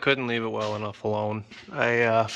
couldn't leave it well enough alone. I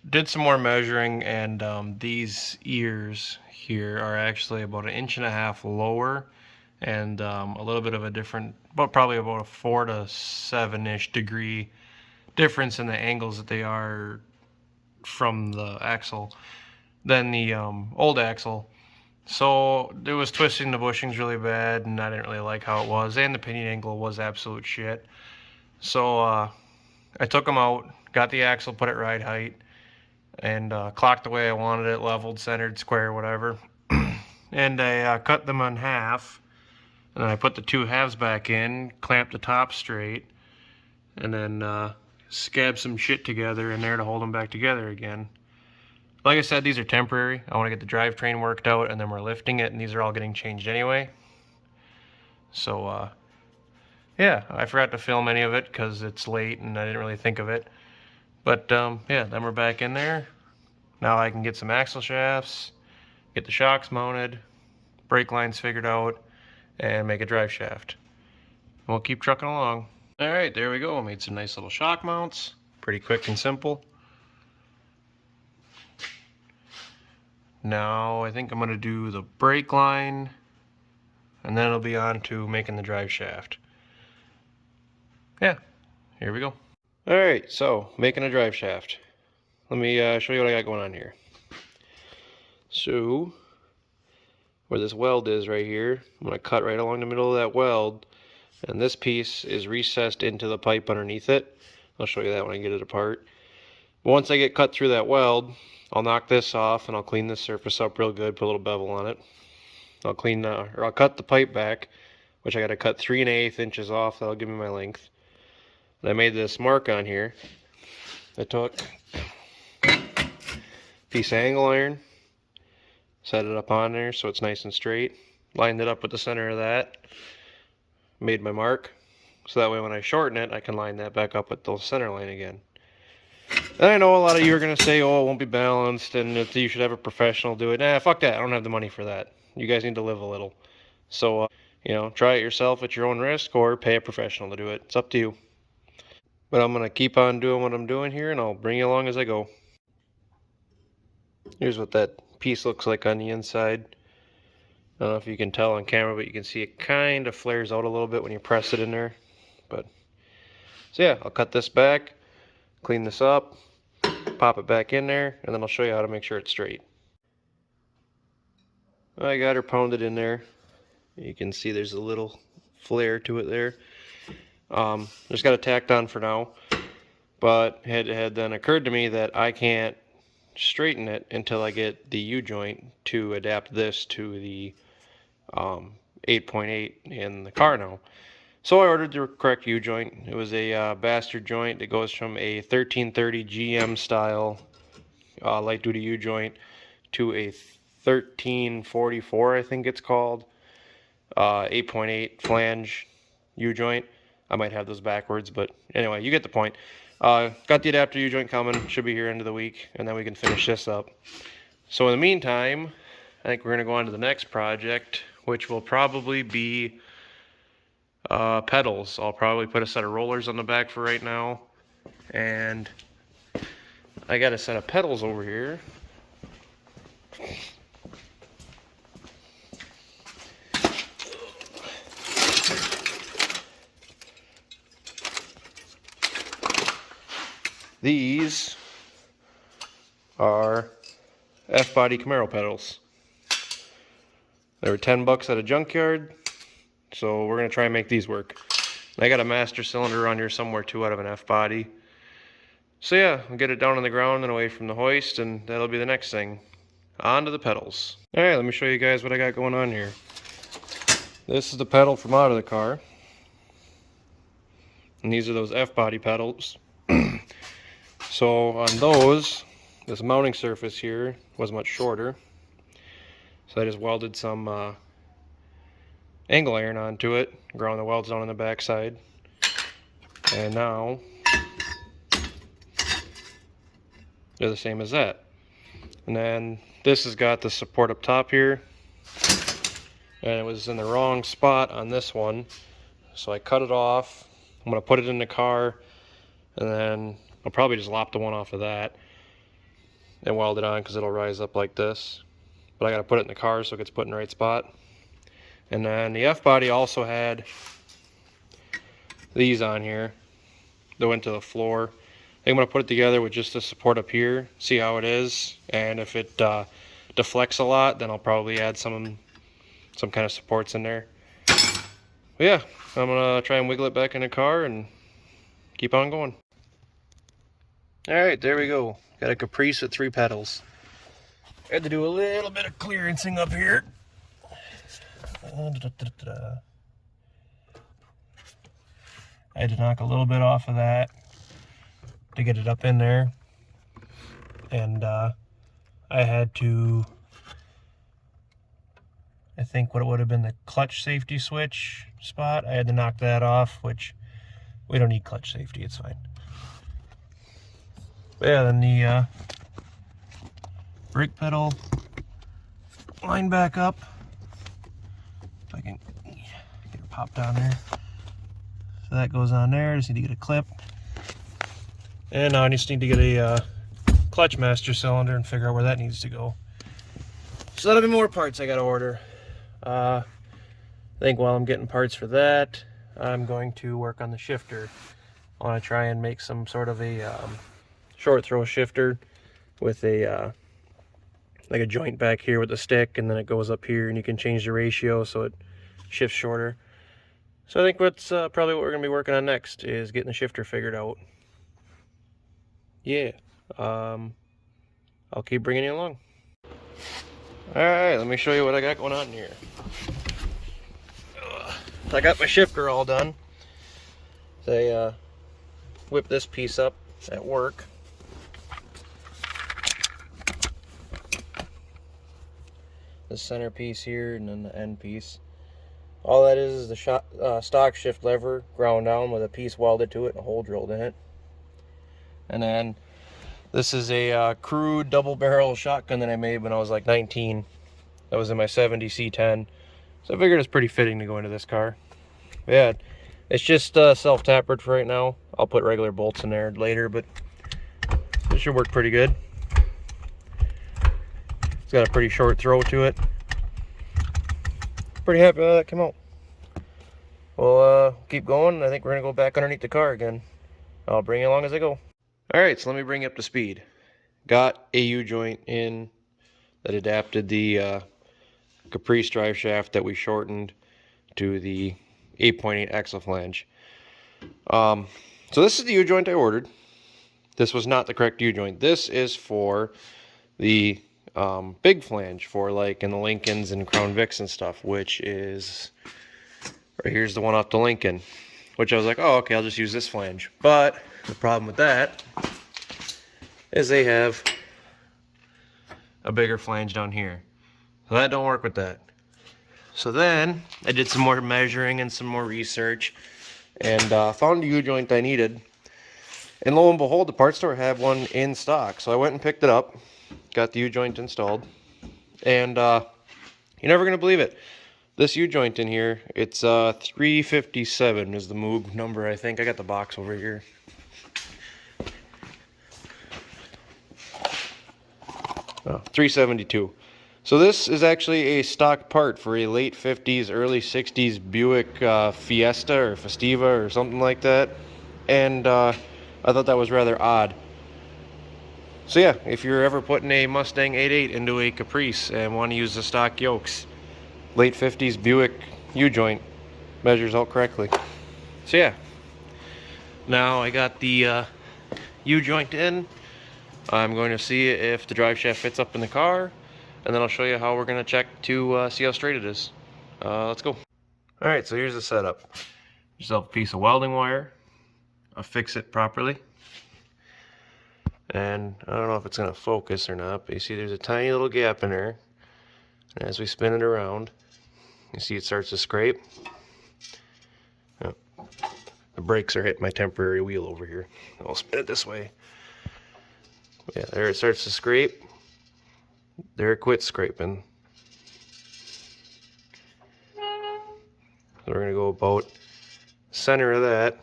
did some more measuring, and these ears here are actually about 1.5 inches lower, and a little bit of a different, but probably about a 4 to 7-ish degree difference in the angles that they are from the axle than the old axle. So it was twisting the bushings really bad, and I didn't really like how it was, and the pinion angle was absolute shit. So I took them out, got the axle, put it ride height, and clocked the way I wanted it, leveled, centered, square, whatever. And I cut them in half, and then I put the two halves back in, clamped the top straight, and then scabbed some shit together in there to hold them back together again. Like I said, these are temporary. I want to get the drivetrain worked out, and then we're lifting it, and these are all getting changed anyway. So, yeah, I forgot to film any of it because it's late and I didn't really think of it. But, yeah, then we're back in there. Now I can get some axle shafts, get the shocks mounted, brake lines figured out, and make a drive shaft. We'll keep trucking along. Alright, there we go. I made some nice little shock mounts. Pretty quick and simple. Now I think I'm going to do the brake line, and then it'll be on to making the drive shaft. Yeah, here we go. Alright, so making a drive shaft. Let me show you what I got going on here. So, where this weld is right here, I'm going to cut right along the middle of that weld, and this piece is recessed into the pipe underneath it. I'll show you that when I get it apart. Once I get cut through that weld, I'll knock this off and I'll clean this surface up real good, put a little bevel on it. I'll cut the pipe back, which I got to cut 3 1/8 inches off. That'll give me my length. And I made this mark on here. I took a piece of angle iron, set it up on there so it's nice and straight, lined it up with the center of that, made my mark, so that way when I shorten it, I can line that back up with the center line again. And I know a lot of you are going to say, oh, it won't be balanced, and that you should have a professional do it. Nah, fuck that. I don't have the money for that. You guys need to live a little. So, you know, try it yourself at your own risk, or pay a professional to do it. It's up to you. But I'm going to keep on doing what I'm doing here, and I'll bring you along as I go. Here's what that piece looks like on the inside. I don't know if you can tell on camera, but you can see it kind of flares out a little bit when you press it in there. But so yeah, I'll cut this back, clean this up, pop it back in there, and then I'll show you how to make sure it's straight. I got her pounded in there. You can see there's a little flare to it there. Just got it tacked on for now, but it had then occurred to me that I can't straighten it until I get the U-joint to adapt this to the 8.8 in the car now. So I ordered the correct U-joint. It was a bastard joint that goes from a 1330 GM style light duty U-joint to a 1344, I think it's called, 8.8 flange U-joint. I might have those backwards, but anyway, you get the point. Got the adapter U-joint coming, should be here end of the week, and then we can finish this up. So in the meantime, I think we're going to go on to the next project, which will probably be pedals. I'll probably put a set of rollers on the back for right now, and I got a set of pedals over here. These are F-body Camaro pedals. They were $10 at a junkyard, so we're going to try and make these work. I got a master cylinder around here somewhere too out of an F-body. So yeah, I'll get it down on the ground and away from the hoist, and that'll be the next thing. On to the pedals. Alright, let me show you guys what I got going on here. This is the pedal from out of the car. And these are those F-body pedals. So on those, this mounting surface here was much shorter. So I just welded some angle iron onto it, ground the welds down on the back side. And now they're the same as that. And then this has got the support up top here. And it was in the wrong spot on this one. So I cut it off, I'm going to put it in the car, and then I'll probably just lop the one off of that and weld it on because it'll rise up like this. But I got to put it in the car so it gets put in the right spot. And then the F-body also had these on here that went to the floor. I think I'm going to put it together with just the support up here, see how it is, and if it deflects a lot, then I'll probably add some kind of supports in there. But yeah, I'm going to try and wiggle it back in the car and keep on going. Alright, there we go. Got a Caprice with 3 pedals. I had to do a little bit of clearancing up here. I had to knock a little bit off of that to get it up in there. And I had to, I think what it would have been the clutch safety switch spot, I had to knock that off, which we don't need clutch safety, it's fine. But yeah, then the brake pedal line back up. If I can get it popped down there. So that goes on there, just need to get a clip. And now I just need to get a clutch master cylinder and figure out where that needs to go. So that'll be more parts I gotta order. I think while I'm getting parts for that, I'm going to work on the shifter. I want to try and make some sort of a short throw shifter with a like a joint back here with a stick, and then it goes up here and you can change the ratio so it shifts shorter. So I think what's probably what we're going to be working on next is getting the shifter figured out. Yeah, I'll keep bringing you along. Alright, let me show you what I got going on here. I got my shifter all done. They whipped this piece up at work. The center piece here and then the end piece. All that is the stock shift lever ground down with a piece welded to it and a hole drilled in it. And then this is a crude double barrel shotgun that I made when I was like 19. That was in my 70 C10. So I figured it's pretty fitting to go into this car. But yeah, it's just self-tapered for right now. I'll put regular bolts in there later, but it should work pretty good. It's got a pretty short throw to it. Pretty happy how that came out. We'll keep going. I think we're gonna go back underneath the car again. I'll bring you along as I go. Alright, so let me bring you up to speed. Got a U-joint in that adapted the caprice drive shaft that we shortened to the 8.8 axle flange. So this is the U-joint I ordered. This was not the correct U-joint. This is for the big flange for like in the Lincolns and Crown Vics and stuff, which is right here's the one off the Lincoln, which I was like, oh, okay, I'll just use this flange. But the problem with that is they have a bigger flange down here, so that don't work with that. So then I did some more measuring and some more research and found the U-joint I needed, and lo and behold, the parts store had one in stock. So I went and picked it up, got the U-joint installed, and you're never gonna believe it. This U-joint in here, it's 357 is the Moog number, I think. I got the box over here. Oh, 372. So this is actually a stock part for a late 50s, early 60s Buick Fiesta or Festiva or something like that. And I thought that was rather odd. So yeah, if you're ever putting a Mustang 8.8 into a Caprice and want to use the stock yokes, late 50s Buick U-joint measures out correctly. So yeah, now I got the U-joint in. I'm going to see if the drive shaft fits up in the car, and then I'll show you how we're going to check to see how straight it is. Let's go. Alright, so here's the setup. Yourself a piece of welding wire. I'll fix it properly. And I don't know if it's going to focus or not, but you see there's a tiny little gap in there. And as we spin it around, you see it starts to scrape. Oh, the brakes are hitting my temporary wheel over here. I'll spin it this way. Yeah, there it starts to scrape. There it quits scraping. So we're going to go about center of that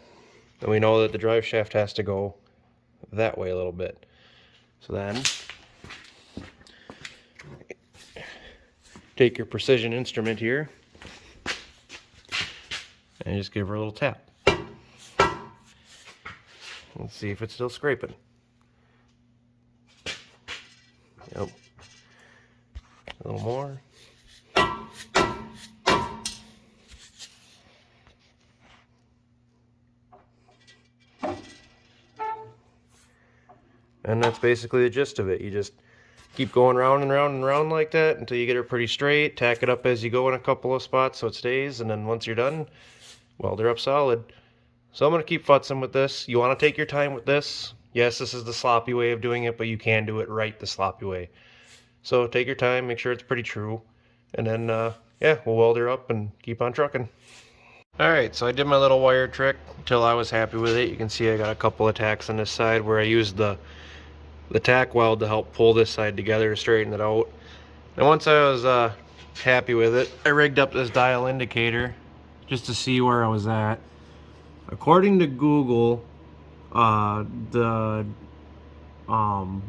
And we know that the drive shaft has to go that way a little bit. So then, take your precision instrument here and just give her a little tap. Let's see if it's still scraping. Yep. A little more. And that's basically the gist of it. You just keep going round and round and round like that until you get it pretty straight. Tack it up as you go in a couple of spots so it stays, and then once you're done, weld her up solid. So I'm going to keep futzing with this. You want to take your time with this. Yes, this is the sloppy way of doing it, but you can do it right the sloppy way. So take your time, make sure it's pretty true, and then yeah, we'll weld her up and keep on trucking. Alright, so I did my little wire trick until I was happy with it. You can see I got a couple of tacks on this side where I used the tack weld to help pull this side together to straighten it out. And once I was happy with it, I rigged up this dial indicator just to see where I was at. According to Google, the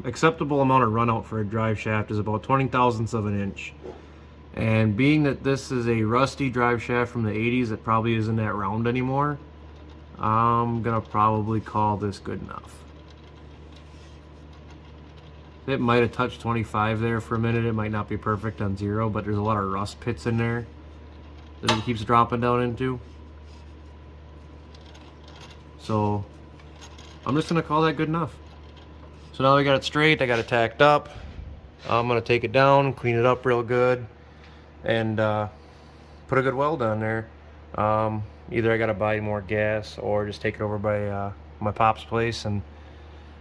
acceptable amount of runout for a drive shaft is about 20 thousandths of an inch. And being that this is a rusty drive shaft from the 80s, it probably isn't that round anymore. I'm gonna probably call this good enough. It might have touched 25 there for a minute. It might not be perfect on 0, but there's a lot of rust pits in there that it keeps dropping down into. So I'm just gonna call that good enough. So now we got it straight, I got it tacked up. I'm gonna take it down, clean it up real good, and put a good weld on there. Either I gotta buy more gas or just take it over by my pop's place and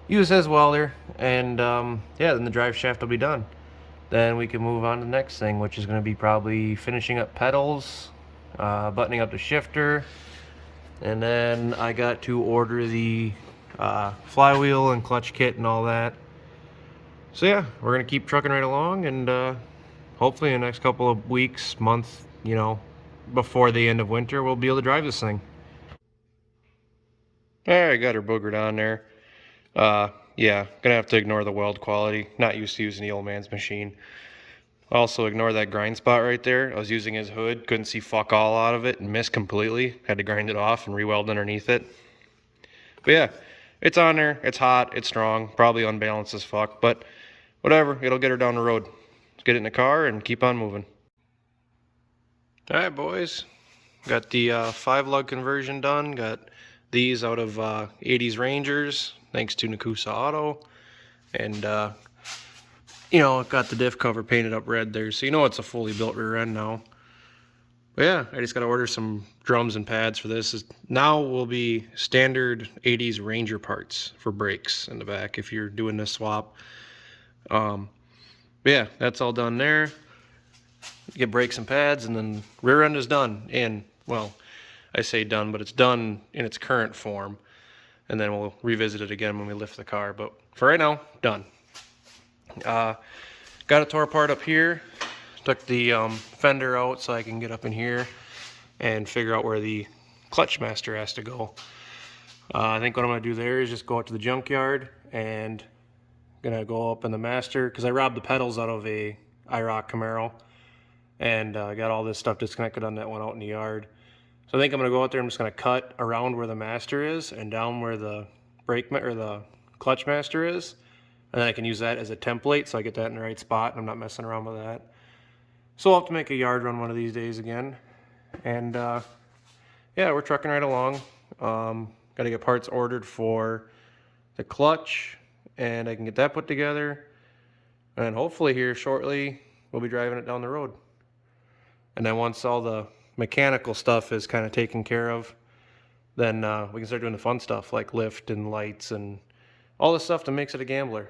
use his welder, and yeah, then the drive shaft will be done. Then we can move on to the next thing, which is going to be probably finishing up pedals, buttoning up the shifter, and then I got to order the flywheel and clutch kit and all that. So yeah, we're going to keep trucking right along, and hopefully in the next couple of weeks, month, you know, before the end of winter, we'll be able to drive this thing. Alright, got her boogered on there. Yeah, gonna have to ignore the weld quality. Not used to using the old man's machine. Also ignore that grind spot right there. I was using his hood, couldn't see fuck all out of it and missed completely. Had to grind it off and re-weld underneath it. But yeah, it's on there, it's hot, it's strong, probably unbalanced as fuck, but whatever, it'll get her down the road. Let's get it in the car and keep on moving. Alright boys, got the 5-lug conversion done, got these out of 80s Rangers, thanks to Nakusa Auto, and you know, it got the diff cover painted up red there, so you know it's a fully built rear end now. But yeah, I just got to order some drums and pads for this. Now will be standard 80s Ranger parts for brakes in the back if you're doing this swap. But yeah, that's all done there. Get brakes and pads, and then rear end is done. And well, I say done, but it's done in its current form. And then we'll revisit it again when we lift the car. But for right now, done. Got it tore apart up here. Took the fender out so I can get up in here and figure out where the clutch master has to go. I think what I'm going to do there is just go out to the junkyard and going to go up in the master, because I robbed the pedals out of a IROC Camaro, and I got all this stuff disconnected on that one out in the yard. So I think I'm going to go out there, I'm just going to cut around where the master is and down where the the clutch master is, and then I can use that as a template so I get that in the right spot and I'm not messing around with that. So I'll have to make a yard run one of these days again. And yeah, we're trucking right along. Got to get parts ordered for the clutch, and I can get that put together. And hopefully here shortly, we'll be driving it down the road. And then once all the mechanical stuff is kind of taken care of, then we can start doing the fun stuff like lift and lights and all the stuff that makes it a gambler.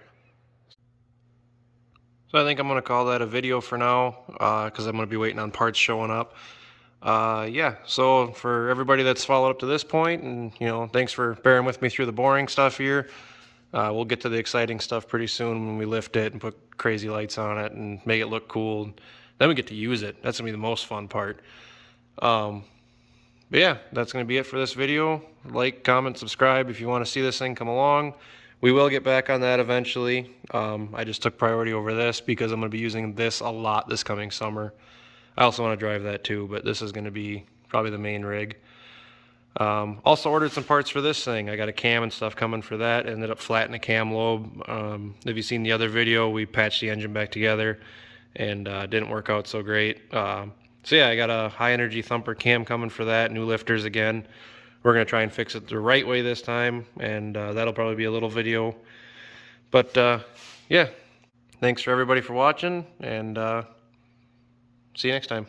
So I think I'm going to call that a video for now, because I'm going to be waiting on parts showing up. Yeah, so for everybody that's followed up to this point, and you know, thanks for bearing with me through the boring stuff here. We'll get to the exciting stuff pretty soon when we lift it and put crazy lights on it and make it look cool. Then we get to use it. That's going to be the most fun part. But But yeah, that's going to be it for this video. Like, comment, subscribe if you want to see this thing come along. We will get back on that eventually. I just took priority over this because I'm going to be using this a lot this coming summer. I also want to drive that too, but this is going to be probably the main rig. Also ordered some parts for this thing. I got a cam and stuff coming for that. Ended up flattening the cam lobe. If you've seen the other video, we patched the engine back together and didn't work out so great. So yeah, I got a high energy thumper cam coming for that, new lifters again. We're going to try and fix it the right way this time, and that'll probably be a little video. But yeah, thanks for everybody for watching, and see you next time.